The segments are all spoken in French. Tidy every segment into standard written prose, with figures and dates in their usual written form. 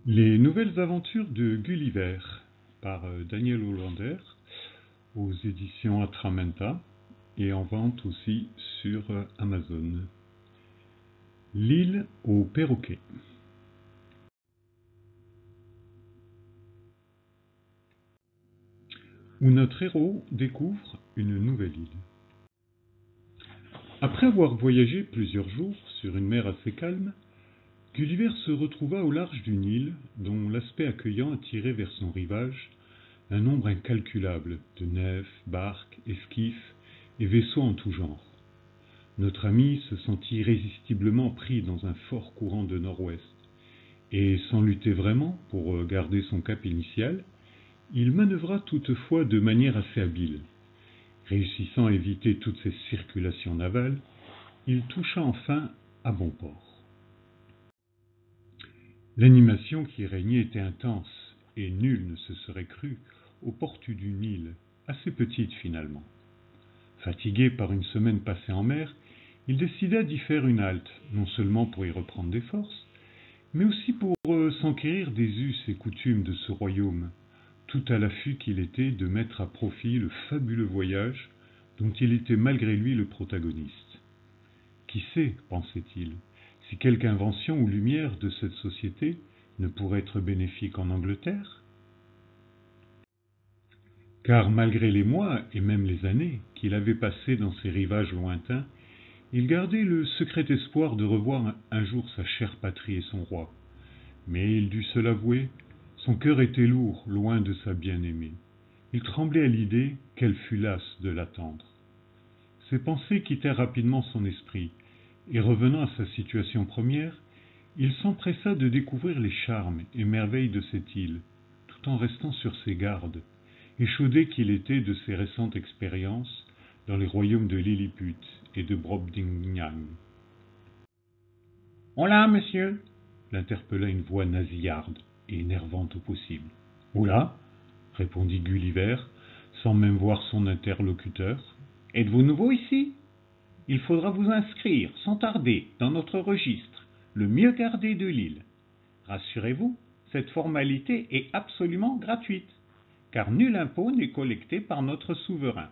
Les nouvelles aventures de Gulliver par Daniel Hollander aux éditions Atramenta et en vente aussi sur Amazon. L'île aux perroquets. Où notre héros découvre une nouvelle île. Après avoir voyagé plusieurs jours sur une mer assez calme, Gulliver se retrouva au large d'une île dont l'aspect accueillant attirait vers son rivage un nombre incalculable de nefs, barques, esquifs et vaisseaux en tout genre. Notre ami se sentit irrésistiblement pris dans un fort courant de nord-ouest, et sans lutter vraiment pour garder son cap initial, il manœuvra toutefois de manière assez habile. Réussissant à éviter toutes ces circulations navales, il toucha enfin à bon port. L'animation qui régnait était intense, et nul ne se serait cru aux portes d'une île, assez petite finalement. Fatigué par une semaine passée en mer, il décida d'y faire une halte, non seulement pour y reprendre des forces, mais aussi pour s'enquérir des us et coutumes de ce royaume, tout à l'affût qu'il était de mettre à profit le fabuleux voyage dont il était malgré lui le protagoniste. Qui sait, pensait-il, si quelque invention ou lumière de cette société ne pourrait être bénéfique en Angleterre? Car malgré les mois et même les années qu'il avait passés dans ces rivages lointains, il gardait le secret espoir de revoir un jour sa chère patrie et son roi. Mais il dut se l'avouer, son cœur était lourd, loin de sa bien-aimée. Il tremblait à l'idée qu'elle fût lasse de l'attendre. Ses pensées quittèrent rapidement son esprit, et revenant à sa situation première, il s'empressa de découvrir les charmes et merveilles de cette île, tout en restant sur ses gardes, échaudé qu'il était de ses récentes expériences dans les royaumes de Lilliput et de Brobdingnag. Hola, monsieur, l'interpella une voix nasillarde et énervante au possible. Oula, répondit Gulliver, sans même voir son interlocuteur. Êtes-vous nouveau ici? Il faudra vous inscrire, sans tarder, dans notre registre, le mieux gardé de l'île. Rassurez-vous, cette formalité est absolument gratuite, car nul impôt n'est collecté par notre souverain.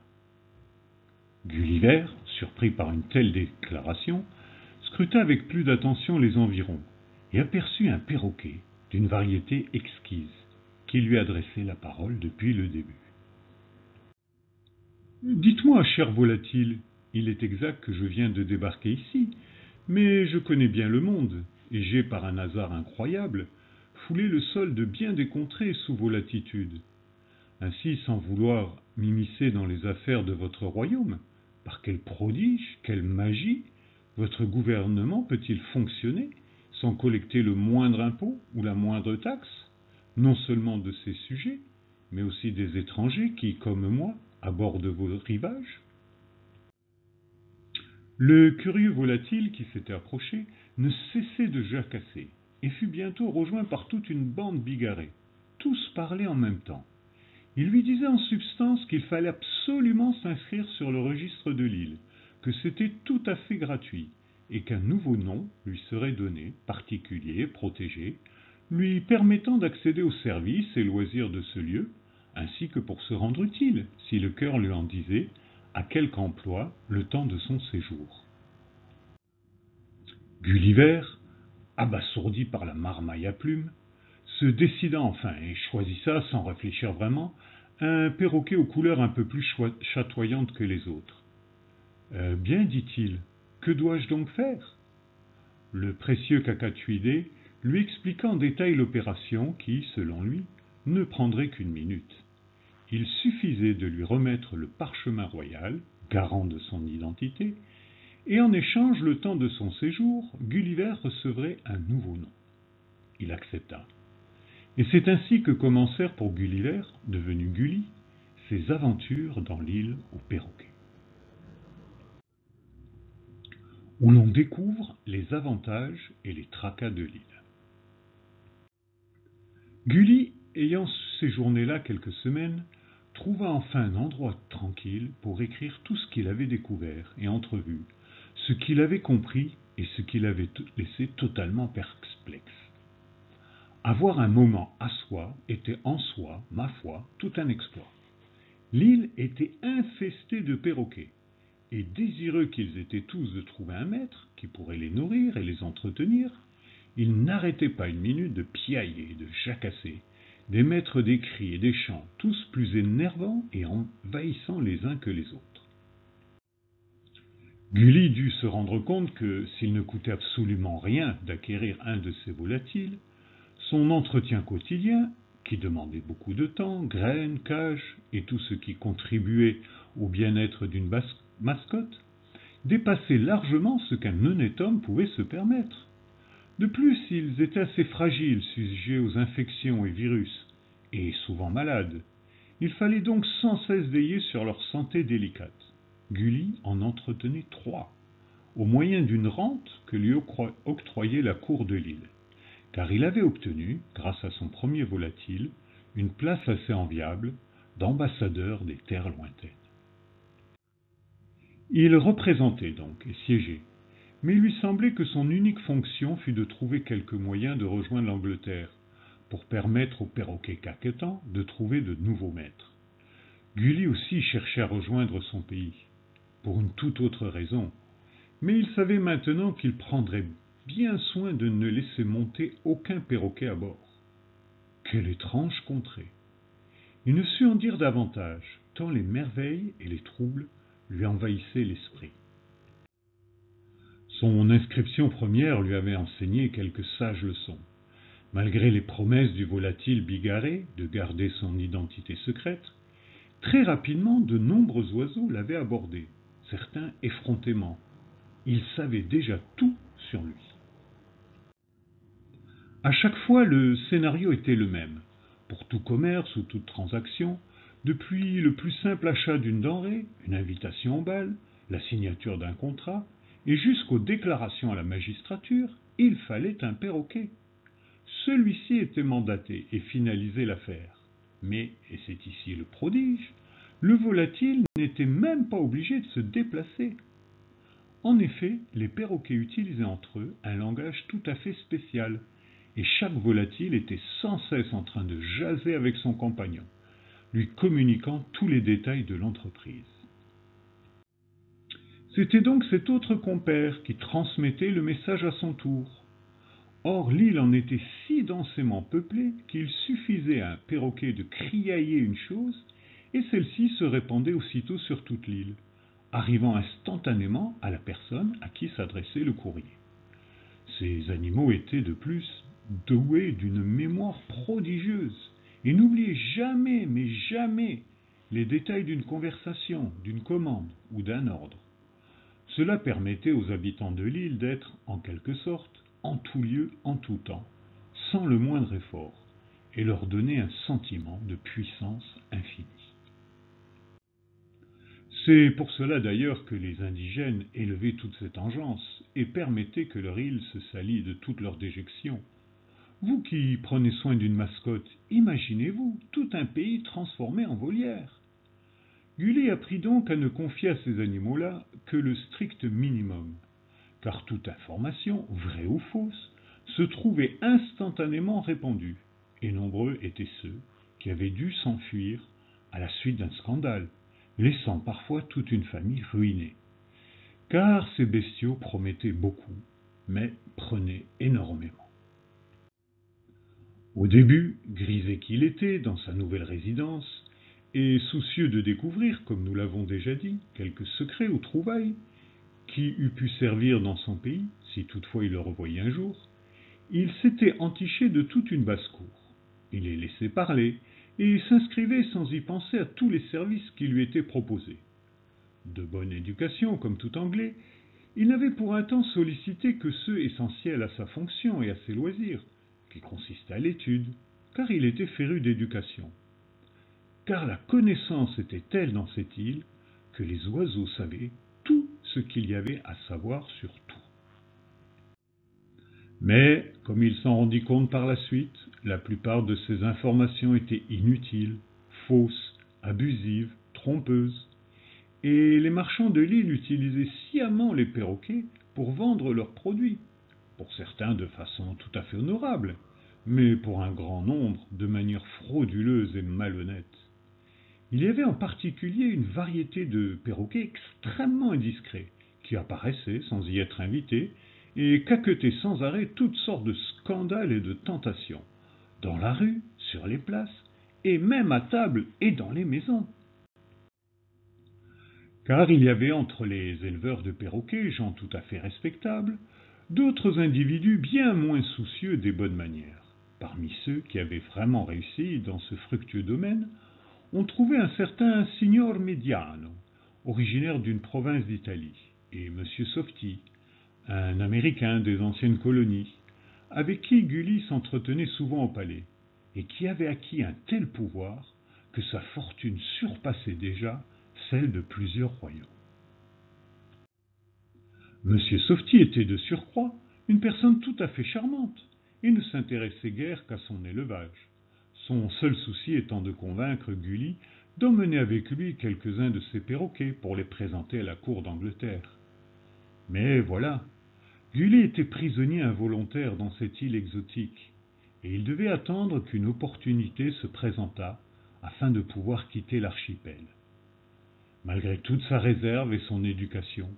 Gulliver, surpris par une telle déclaration, scruta avec plus d'attention les environs et aperçut un perroquet d'une variété exquise qui lui adressait la parole depuis le début. Dites-moi, cher volatile, il est exact que je viens de débarquer ici, mais je connais bien le monde, et j'ai, par un hasard incroyable, foulé le sol de bien des contrées sous vos latitudes. Ainsi, sans vouloir m'immiscer dans les affaires de votre royaume, par quel prodige, quelle magie, votre gouvernement peut-il fonctionner sans collecter le moindre impôt ou la moindre taxe, non seulement de ses sujets, mais aussi des étrangers qui, comme moi, abordent vos rivages? Le curieux volatile qui s'était approché ne cessait de jacasser et fut bientôt rejoint par toute une bande bigarrée. Tous parlaient en même temps. Il lui disait en substance qu'il fallait absolument s'inscrire sur le registre de l'île, que c'était tout à fait gratuit, et qu'un nouveau nom lui serait donné, particulier, protégé, lui permettant d'accéder aux services et loisirs de ce lieu, ainsi que pour se rendre utile, si le cœur lui en disait, à quelque emploi le temps de son séjour. Gulliver, abasourdi par la marmaille à plumes, se décida enfin et choisissa, sans réfléchir vraiment, un perroquet aux couleurs un peu plus chatoyantes que les autres. Bien, dit-il, que dois-je donc faire? Le précieux cacatuidé lui expliqua en détail l'opération qui, selon lui, ne prendrait qu'une minute. Il suffisait de lui remettre le parchemin royal, garant de son identité, et en échange, le temps de son séjour, Gulliver recevrait un nouveau nom. Il accepta. Et c'est ainsi que commencèrent pour Gulliver, devenu Gulli, ses aventures dans l'île aux perroquets. Où l'on découvre les avantages et les tracas de l'île. Gulli, ayant séjourné là quelques semaines, trouva enfin un endroit tranquille pour écrire tout ce qu'il avait découvert et entrevu, ce qu'il avait compris et ce qu'il avait laissé totalement perplexe. Avoir un moment à soi était en soi, ma foi, tout un exploit. L'île était infestée de perroquets, et désireux qu'ils étaient tous de trouver un maître qui pourrait les nourrir et les entretenir, ils n'arrêtaient pas une minute de piailler, de jacasser, d'émettre des cris et des chants, tous plus énervants et envahissants les uns que les autres. Gulli dut se rendre compte que, s'il ne coûtait absolument rien d'acquérir un de ces volatiles, son entretien quotidien, qui demandait beaucoup de temps, graines, cages et tout ce qui contribuait au bien-être d'une mascotte, dépassait largement ce qu'un honnête homme pouvait se permettre. De plus, ils étaient assez fragiles, sujets aux infections et virus, et souvent malades. Il fallait donc sans cesse veiller sur leur santé délicate. Gulli en entretenait 3, au moyen d'une rente que lui octroyait la cour de l'île, car il avait obtenu, grâce à son premier volatile, une place assez enviable d'ambassadeur des terres lointaines. Il représentait donc et siégeait, mais il lui semblait que son unique fonction fût de trouver quelque moyen de rejoindre l'Angleterre, pour permettre aux perroquets caquetants de trouver de nouveaux maîtres. Gulli aussi cherchait à rejoindre son pays, pour une toute autre raison, mais il savait maintenant qu'il prendrait bien soin de ne laisser monter aucun perroquet à bord. Quelle étrange contrée! Il ne sut en dire davantage, tant les merveilles et les troubles lui envahissaient l'esprit. Son inscription première lui avait enseigné quelques sages leçons. Malgré les promesses du volatile bigarré de garder son identité secrète, très rapidement de nombreux oiseaux l'avaient abordé, certains effrontément. Il savait déjà tout sur lui. À chaque fois, le scénario était le même. Pour tout commerce ou toute transaction, depuis le plus simple achat d'une denrée, une invitation au bal, la signature d'un contrat, et jusqu'aux déclarations à la magistrature, il fallait un perroquet. Celui-ci était mandaté et finalisait l'affaire. Mais, et c'est ici le prodige, le volatile n'était même pas obligé de se déplacer. En effet, les perroquets utilisaient entre eux un langage tout à fait spécial, et chaque volatile était sans cesse en train de jaser avec son compagnon, lui communiquant tous les détails de l'entreprise. C'était donc cet autre compère qui transmettait le message à son tour. Or, l'île en était si densément peuplée qu'il suffisait à un perroquet de criailler une chose, et celle-ci se répandait aussitôt sur toute l'île, arrivant instantanément à la personne à qui s'adressait le courrier. Ces animaux étaient de plus doués d'une mémoire prodigieuse et n'oubliaient jamais, mais jamais, les détails d'une conversation, d'une commande ou d'un ordre. Cela permettait aux habitants de l'île d'être, en quelque sorte, en tout lieu, en tout temps, sans le moindre effort, et leur donner un sentiment de puissance infinie. C'est pour cela d'ailleurs que les indigènes élevaient toute cette engeance et permettaient que leur île se salît de toutes leurs déjections. Vous qui prenez soin d'une mascotte, imaginez-vous tout un pays transformé en volière. Gulli apprit donc à ne confier à ces animaux-là que le strict minimum, car toute information, vraie ou fausse, se trouvait instantanément répandue, et nombreux étaient ceux qui avaient dû s'enfuir à la suite d'un scandale, laissant parfois toute une famille ruinée. Car ces bestiaux promettaient beaucoup, mais prenaient énormément. Au début, grisé qu'il était dans sa nouvelle résidence, et soucieux de découvrir, comme nous l'avons déjà dit, quelques secrets ou trouvailles qui eût pu servir dans son pays, si toutefois il le revoyait un jour, il s'était entiché de toute une basse-cour. Il les laissait parler, et s'inscrivait sans y penser à tous les services qui lui étaient proposés. De bonne éducation, comme tout Anglais, il n'avait pour un temps sollicité que ceux essentiels à sa fonction et à ses loisirs, qui consistaient à l'étude, car il était féru d'éducation. Car la connaissance était telle dans cette île que les oiseaux savaient tout ce qu'il y avait à savoir sur tout. Mais, comme il s'en rendit compte par la suite, la plupart de ces informations étaient inutiles, fausses, abusives, trompeuses, et les marchands de l'île utilisaient sciemment les perroquets pour vendre leurs produits, pour certains de façon tout à fait honorable, mais pour un grand nombre, de manière frauduleuse et malhonnête. Il y avait en particulier une variété de perroquets extrêmement indiscrets, qui apparaissaient sans y être invités, et caquetaient sans arrêt toutes sortes de scandales et de tentations, dans la rue, sur les places, et même à table et dans les maisons. Car il y avait entre les éleveurs de perroquets, gens tout à fait respectables, d'autres individus bien moins soucieux des bonnes manières. Parmi ceux qui avaient vraiment réussi dans ce fructueux domaine, on trouvait un certain Signor Mediano, originaire d'une province d'Italie, et M. Softy, un Américain des anciennes colonies, avec qui Gulli s'entretenait souvent au palais, et qui avait acquis un tel pouvoir que sa fortune surpassait déjà celle de plusieurs royaumes. M. Softy était de surcroît une personne tout à fait charmante, et ne s'intéressait guère qu'à son élevage, son seul souci étant de convaincre Gulli d'emmener avec lui quelques-uns de ses perroquets pour les présenter à la cour d'Angleterre. Mais voilà, Gulli était prisonnier involontaire dans cette île exotique, et il devait attendre qu'une opportunité se présentât afin de pouvoir quitter l'archipel. Malgré toute sa réserve et son éducation,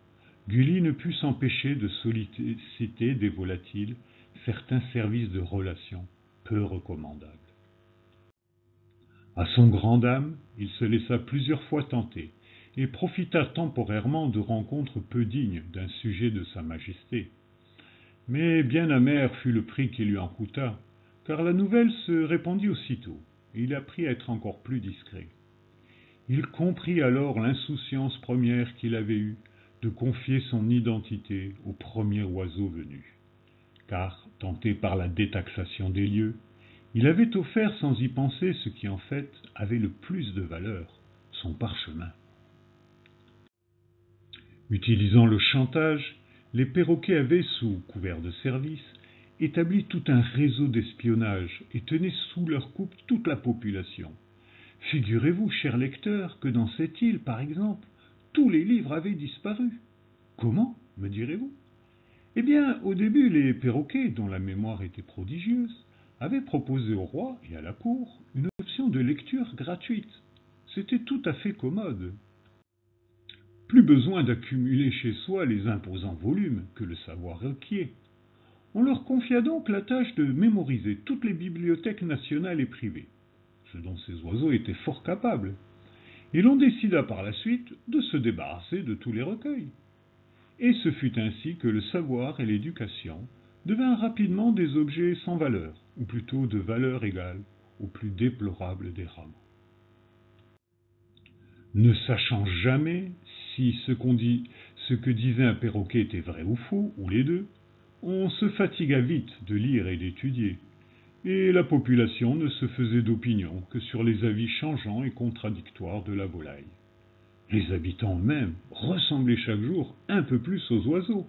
Gulli ne put s'empêcher de solliciter des volatiles certains services de relations peu recommandables. À son grand dam, il se laissa plusieurs fois tenter et profita temporairement de rencontres peu dignes d'un sujet de sa majesté. Mais bien amer fut le prix qui lui en coûta, car la nouvelle se répandit aussitôt, et il apprit à être encore plus discret. Il comprit alors l'insouciance première qu'il avait eue de confier son identité au premier oiseau venu, car, tenté par la détaxation des lieux, il avait offert sans y penser ce qui en fait avait le plus de valeur, son parchemin. Utilisant le chantage, les perroquets avaient, sous couvert de service, établi tout un réseau d'espionnage et tenaient sous leur coupe toute la population. Figurez-vous, cher lecteur, que dans cette île, par exemple, tous les livres avaient disparu. Comment, me direz-vous? Eh bien, au début, les perroquets, dont la mémoire était prodigieuse, avaient proposé au roi et à la cour une option de lecture gratuite. C'était tout à fait commode. Plus besoin d'accumuler chez soi les imposants volumes que le savoir requiert. On leur confia donc la tâche de mémoriser toutes les bibliothèques nationales et privées, ce dont ces oiseaux étaient fort capables, et l'on décida par la suite de se débarrasser de tous les recueils. Et ce fut ainsi que le savoir et l'éducation devinrent rapidement des objets sans valeur, ou plutôt de valeur égale au plus déplorable des rameaux. Ne sachant jamais si ce que disait un perroquet était vrai ou faux, ou les deux, on se fatigua vite de lire et d'étudier, et la population ne se faisait d'opinion que sur les avis changeants et contradictoires de la volaille. Les habitants eux-mêmes ressemblaient chaque jour un peu plus aux oiseaux.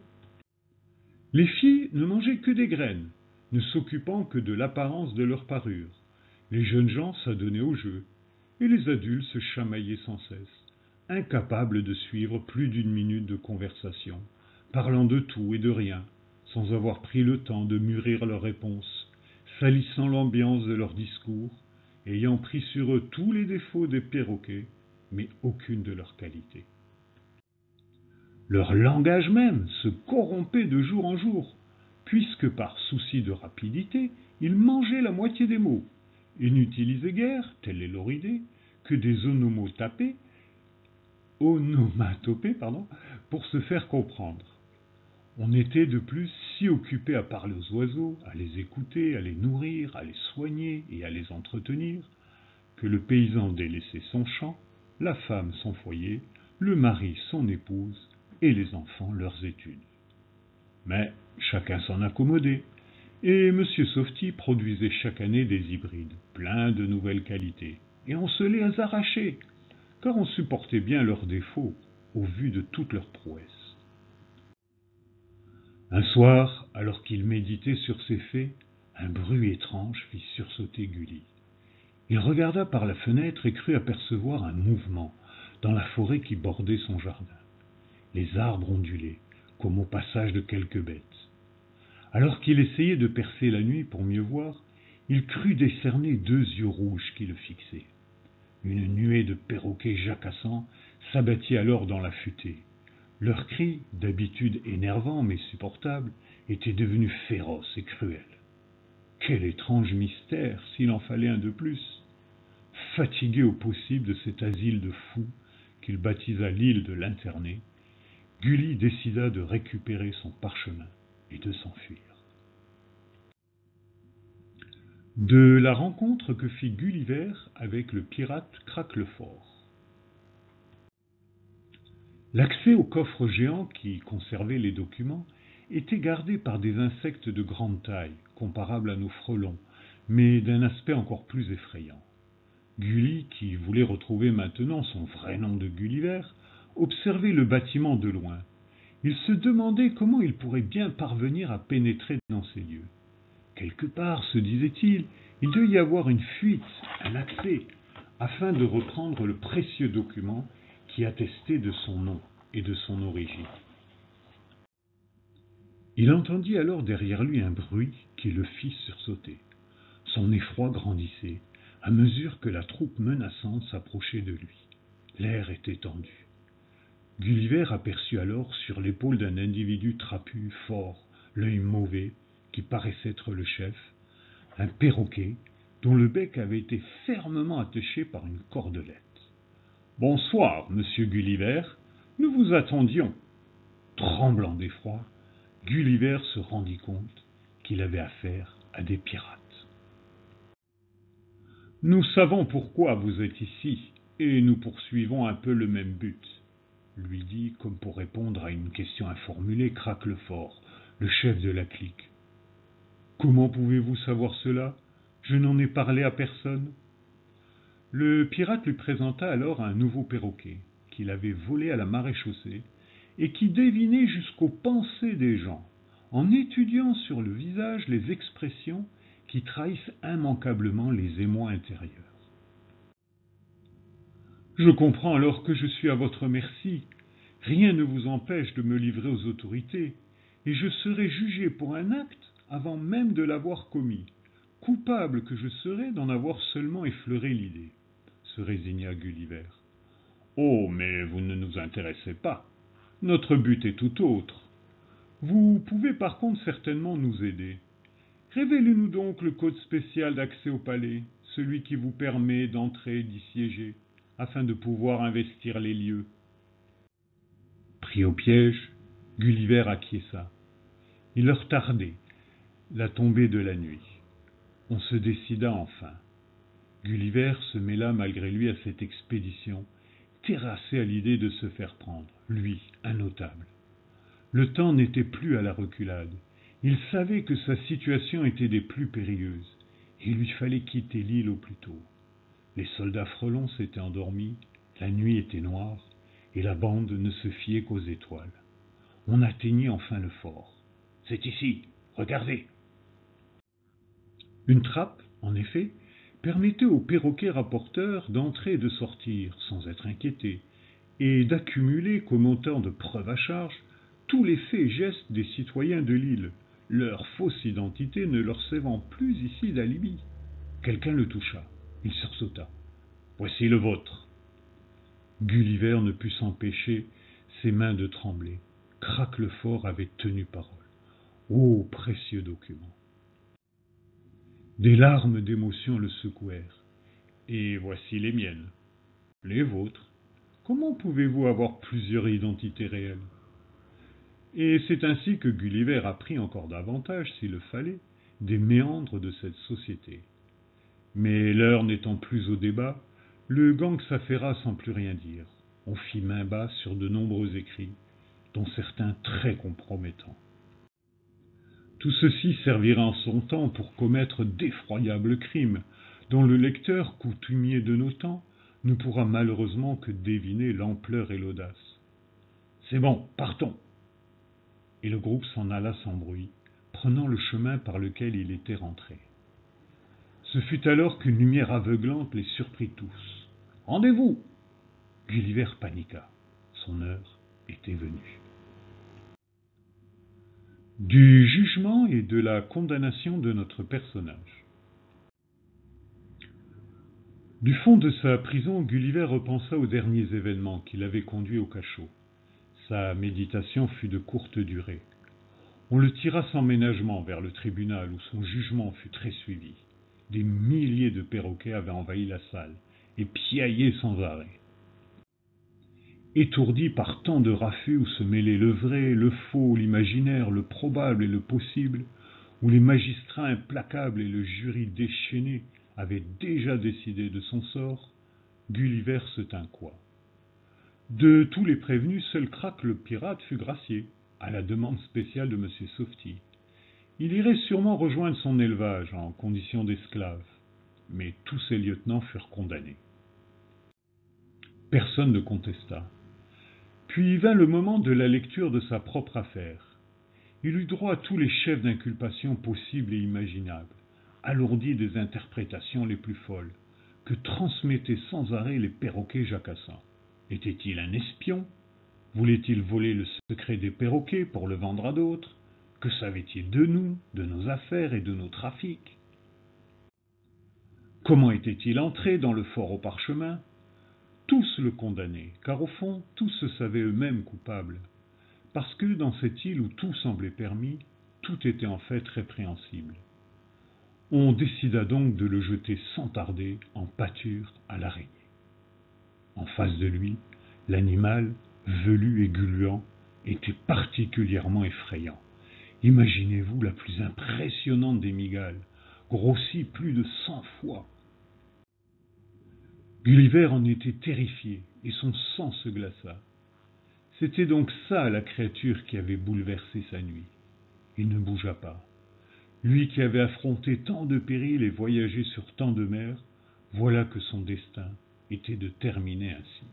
Les filles ne mangeaient que des graines, ne s'occupant que de l'apparence de leur parure. Les jeunes gens s'adonnaient au jeu, et les adultes se chamaillaient sans cesse, incapables de suivre plus d'une minute de conversation, parlant de tout et de rien, sans avoir pris le temps de mûrir leurs réponses, salissant l'ambiance de leurs discours, ayant pris sur eux tous les défauts des perroquets, mais aucune de leurs qualités. Leur langage même se corrompait de jour en jour, puisque par souci de rapidité, ils mangeaient la moitié des mots, et n'utilisaient guère, telle est leur idée, que des onomatopées, pour se faire comprendre. On était de plus si occupé à parler aux oiseaux, à les écouter, à les nourrir, à les soigner et à les entretenir, que le paysan délaissait son champ, la femme son foyer, le mari son épouse, et les enfants leurs études. Mais chacun s'en accommodait, et M. Softy produisait chaque année des hybrides, pleins de nouvelles qualités, et on se les arrachait, car on supportait bien leurs défauts, au vu de toutes leurs prouesses. Un soir, alors qu'il méditait sur ces faits, un bruit étrange fit sursauter Gulli. Il regarda par la fenêtre et crut apercevoir un mouvement dans la forêt qui bordait son jardin. Les arbres ondulaient, comme au passage de quelques bêtes. Alors qu'il essayait de percer la nuit pour mieux voir, il crut décerner 2 yeux rouges qui le fixaient. Une nuée de perroquets jacassants s'abattit alors dans la futaie. Leurs cris, d'habitude énervants mais supportables, étaient devenus féroces et cruels. Quel étrange mystère, s'il en fallait un de plus! Fatigué au possible de cet asile de fous qu'il baptisa l'île de l'interné, Gulli décida de récupérer son parchemin et de s'enfuir. De la rencontre que fit Gulliver avec le pirate Craquelefort. L'accès au coffre géant qui conservait les documents était gardé par des insectes de grande taille, comparables à nos frelons, mais d'un aspect encore plus effrayant. Gulli, qui voulait retrouver maintenant son vrai nom de Gulliver, observait le bâtiment de loin. Il se demandait comment il pourrait bien parvenir à pénétrer dans ces lieux. Quelque part, se disait-il, il devait y avoir une fuite, un accès, afin de reprendre le précieux document qui attestait de son nom et de son origine. Il entendit alors derrière lui un bruit qui le fit sursauter. Son effroi grandissait à mesure que la troupe menaçante s'approchait de lui. L'air était tendu. Gulliver aperçut alors sur l'épaule d'un individu trapu, fort, l'œil mauvais, qui paraissait être le chef, un perroquet dont le bec avait été fermement attaché par une cordelette. « Bonsoir, monsieur Gulliver, nous vous attendions. » Tremblant d'effroi, Gulliver se rendit compte qu'il avait affaire à des pirates. « Nous savons pourquoi vous êtes ici, et nous poursuivons un peu le même but, » lui dit, comme pour répondre à une question informulée, Craquelefort, le chef de la clique. « Comment pouvez-vous savoir cela? Je n'en ai parlé à personne. » Le pirate lui présenta alors un nouveau perroquet, qu'il avait volé à la maréchaussée, et qui devinait jusqu'aux pensées des gens, en étudiant sur le visage les expressions qui trahissent immanquablement les émois intérieurs. « Je comprends alors que je suis à votre merci. Rien ne vous empêche de me livrer aux autorités, et je serai jugé pour un acte avant même de l'avoir commis, coupable que je serai d'en avoir seulement effleuré l'idée, » se résigna Gulliver. « Oh, mais vous ne nous intéressez pas. Notre but est tout autre. Vous pouvez par contre certainement nous aider. Révélez-nous donc le code spécial d'accès au palais, celui qui vous permet d'entrer et d'y siéger, afin de pouvoir investir les lieux. » Pris au piège, Gulliver acquiesça. Il leur tardait la tombée de la nuit. On se décida enfin. Gulliver se mêla malgré lui à cette expédition, terrassé à l'idée de se faire prendre, lui, un notable. Le temps n'était plus à la reculade. Il savait que sa situation était des plus périlleuses, et il lui fallait quitter l'île au plus tôt. Les soldats frelons s'étaient endormis, la nuit était noire, et la bande ne se fiait qu'aux étoiles. On atteignit enfin le fort. « C'est ici, regardez !» Une trappe, en effet, permettait aux perroquets rapporteurs d'entrer et de sortir sans être inquiétés, et d'accumuler comme autant de preuves à charge tous les faits et gestes des citoyens de l'île, leur fausse identité ne leur servant plus ici d'alibi. Quelqu'un le toucha. Il sursauta. « Voici le vôtre. » Gulliver ne put s'empêcher ses mains de trembler. Craquelefort avait tenu parole. Ô précieux document! Des larmes d'émotion le secouèrent. « Et voici les miennes. »« Les vôtres. Comment pouvez-vous avoir plusieurs identités réelles ?» Et c'est ainsi que Gulliver apprit encore davantage, s'il le fallait, des méandres de cette société. Mais l'heure n'étant plus au débat, le gang s'affaira sans plus rien dire. On fit main basse sur de nombreux écrits, dont certains très compromettants. Tout ceci servira en son temps pour commettre d'effroyables crimes, dont le lecteur, coutumier de nos temps, ne pourra malheureusement que deviner l'ampleur et l'audace. « C'est bon, partons !» Et le groupe s'en alla sans bruit, prenant le chemin par lequel il était rentré. Ce fut alors qu'une lumière aveuglante les surprit tous. « Rendez-vous !» Gulliver paniqua. Son heure était venue. Du jugement et de la condamnation de notre personnage. Du fond de sa prison, Gulliver repensa aux derniers événements qui l'avaient conduit au cachot. Sa méditation fut de courte durée. On le tira sans ménagement vers le tribunal où son jugement fut très suivi. Des milliers de perroquets avaient envahi la salle et piaillaient sans arrêt. Étourdi par tant de raffus où se mêlaient le vrai, le faux, l'imaginaire, le probable et le possible, où les magistrats implacables et le jury déchaîné avaient déjà décidé de son sort, Gulliver se tint coi. De tous les prévenus, seul Crack le pirate fut gracié, à la demande spéciale de M. Softy. Il irait sûrement rejoindre son élevage en condition d'esclave, mais tous ses lieutenants furent condamnés. Personne ne contesta. Puis vint le moment de la lecture de sa propre affaire. Il eut droit à tous les chefs d'inculpation possibles et imaginables, alourdis des interprétations les plus folles, que transmettaient sans arrêt les perroquets jacassants. Était-il un espion? Voulait-il voler le secret des perroquets pour le vendre à d'autres? Que savait-il de nous, de nos affaires et de nos trafics? Comment était-il entré dans le fort au parchemin? Tous le condamnaient, car au fond, tous se savaient eux-mêmes coupables, parce que dans cette île où tout semblait permis, tout était en fait répréhensible. On décida donc de le jeter sans tarder en pâture à l'araignée. En face de lui, l'animal, velu et gluant, était particulièrement effrayant. Imaginez-vous la plus impressionnante des mygales, grossie plus de 100 fois. Gulliver en était terrifié, et son sang se glaça. C'était donc ça la créature qui avait bouleversé sa nuit. Il ne bougea pas. Lui qui avait affronté tant de périls et voyagé sur tant de mers, voilà que son destin était de terminer ainsi.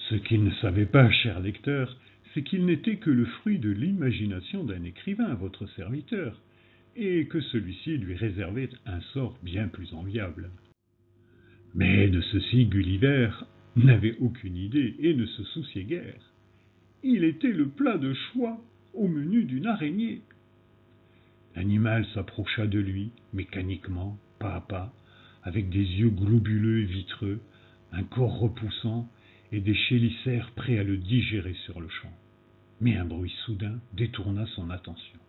Ce qu'il ne savait pas, cher lecteur, c'est qu'il n'était que le fruit de l'imagination d'un écrivain, votre serviteur, et que celui-ci lui réservait un sort bien plus enviable. Mais de ceci Gulliver n'avait aucune idée et ne se souciait guère. Il était le plat de choix au menu d'une araignée. L'animal s'approcha de lui, mécaniquement, pas à pas, avec des yeux globuleux et vitreux, un corps repoussant et des chélicères prêts à le digérer sur le champ. Mais un bruit soudain détourna son attention.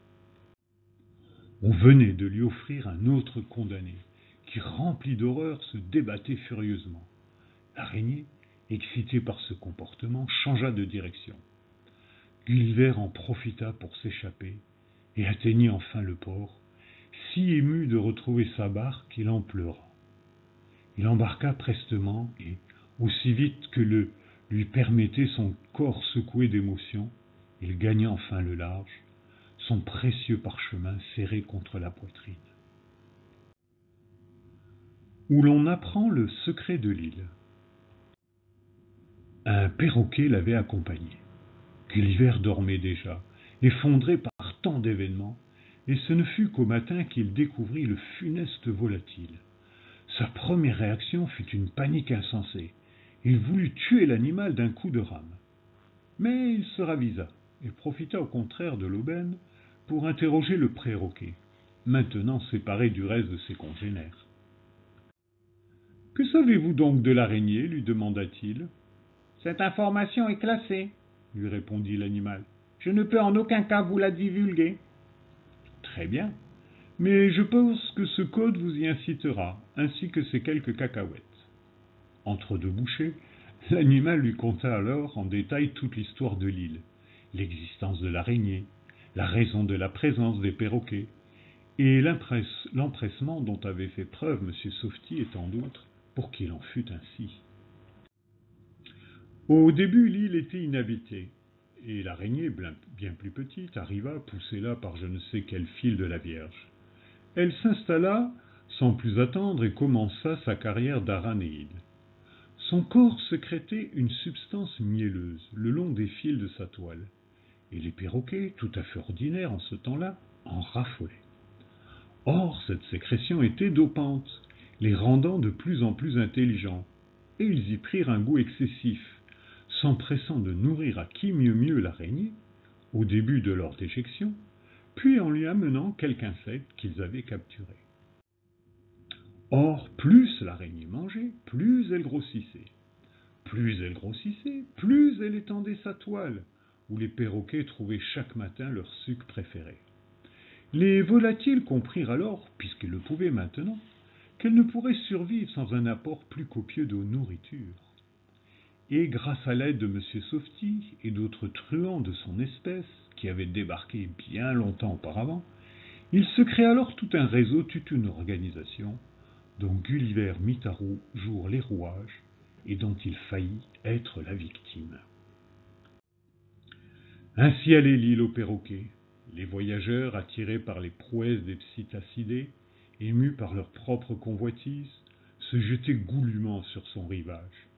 On venait de lui offrir un autre condamné, qui, rempli d'horreur, se débattait furieusement. L'araignée, excitée par ce comportement, changea de direction. Gulliver en profita pour s'échapper et atteignit enfin le port, si ému de retrouver sa barque qu'il en pleura. Il embarqua prestement et, aussi vite que le lui permettait son corps secoué d'émotion, il gagna enfin le large, son précieux parchemin serré contre la poitrine. Où l'on apprend le secret de l'île. Un perroquet l'avait accompagné. Gulliver dormait déjà, effondré par tant d'événements, et ce ne fut qu'au matin qu'il découvrit le funeste volatile. Sa première réaction fut une panique insensée. Il voulut tuer l'animal d'un coup de rame. Mais il se ravisa et profita au contraire de l'aubaine pour interroger le perroquet, maintenant séparé du reste de ses congénères. « Que savez-vous donc de l'araignée » lui demanda-t-il. « Cette information est classée, » lui répondit l'animal. « Je ne peux en aucun cas vous la divulguer. »« Très bien, mais je pense que ce code vous y incitera, ainsi que ces quelques cacahuètes. » Entre deux bouchées, l'animal lui conta alors en détail toute l'histoire de l'île, l'existence de l'araignée, la raison de la présence des perroquets, et l'empressement dont avait fait preuve M. Softy et tant d'autres pour qu'il en fût ainsi. Au début, l'île était inhabitée, et l'araignée, bien plus petite, arriva, poussée là par je ne sais quel fil de la Vierge. Elle s'installa sans plus attendre et commença sa carrière d'aranéide. Son corps sécrétait une substance mielleuse le long des fils de sa toile, et les perroquets, tout à fait ordinaires en ce temps-là, en raffolaient. Or, cette sécrétion était dopante, les rendant de plus en plus intelligents, et ils y prirent un goût excessif, s'empressant de nourrir à qui mieux l'araignée, au début de leur déjection, puis en lui amenant quelque insecte qu'ils avaient capturé. Or, plus l'araignée mangeait, plus elle grossissait. Plus elle grossissait, plus elle étendait sa toile, où les perroquets trouvaient chaque matin leur sucre préféré. Les volatiles comprirent alors, puisqu'ils le pouvaient maintenant, qu'elles ne pourraient survivre sans un apport plus copieux de nourriture. Et grâce à l'aide de M. Softy et d'autres truands de son espèce, qui avaient débarqué bien longtemps auparavant, il se créa alors tout un réseau, toute une organisation, dont Gulliver mit à jour les rouages et dont il faillit être la victime. Ainsi allait l'île aux perroquets. Les voyageurs, attirés par les prouesses des psittacidés, émus par leur propre convoitise, se jetaient goulûment sur son rivage.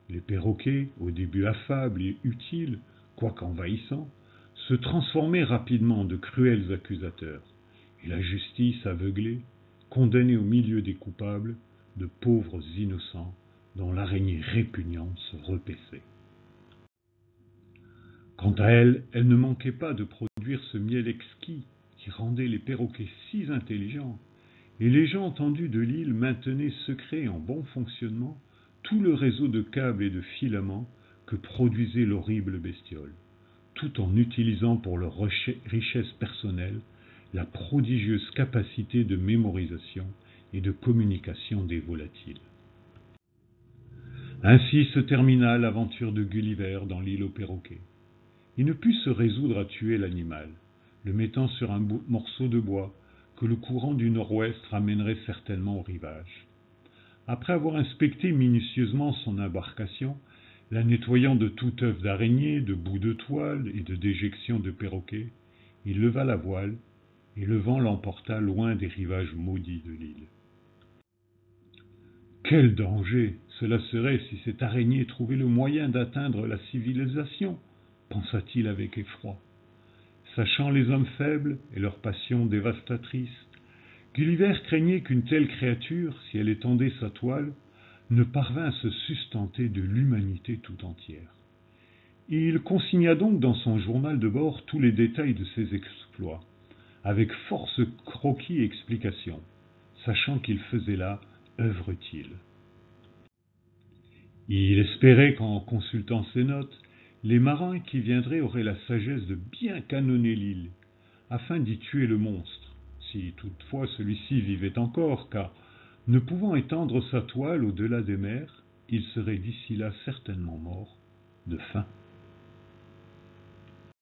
Les perroquets, au début affables et utiles, quoique envahissants, se transformaient rapidement en de cruels accusateurs, et la justice aveuglée condamnait au milieu des coupables de pauvres innocents dont l'araignée répugnante se repaissait. Quant à elle, elle ne manquait pas de produire ce miel exquis qui rendait les perroquets si intelligents, et les gens entendus de l'île maintenaient secret et en bon fonctionnement tout le réseau de câbles et de filaments que produisait l'horrible bestiole, tout en utilisant pour leur richesse personnelle la prodigieuse capacité de mémorisation et de communication des volatiles. Ainsi se termina l'aventure de Gulliver dans l'île aux perroquets. Il ne put se résoudre à tuer l'animal, le mettant sur un morceau de bois que le courant du nord-ouest ramènerait certainement au rivage. Après avoir inspecté minutieusement son embarcation, la nettoyant de tout œuf d'araignée, de bouts de toile et de déjections de perroquets, il leva la voile, et le vent l'emporta loin des rivages maudits de l'île. Quel danger cela serait si cette araignée trouvait le moyen d'atteindre la civilisation, pensa-t-il avec effroi. Sachant les hommes faibles et leurs passions dévastatrices, Gulliver craignait qu'une telle créature, si elle étendait sa toile, ne parvint à se sustenter de l'humanité tout entière. Il consigna donc dans son journal de bord tous les détails de ses exploits, avec force croquis et explications, sachant qu'il faisait là œuvre utile. Il espérait qu'en consultant ses notes, les marins qui viendraient auraient la sagesse de bien canonner l'île, afin d'y tuer le monstre, si toutefois celui-ci vivait encore, car, ne pouvant étendre sa toile au-delà des mers, il serait d'ici là certainement mort de faim.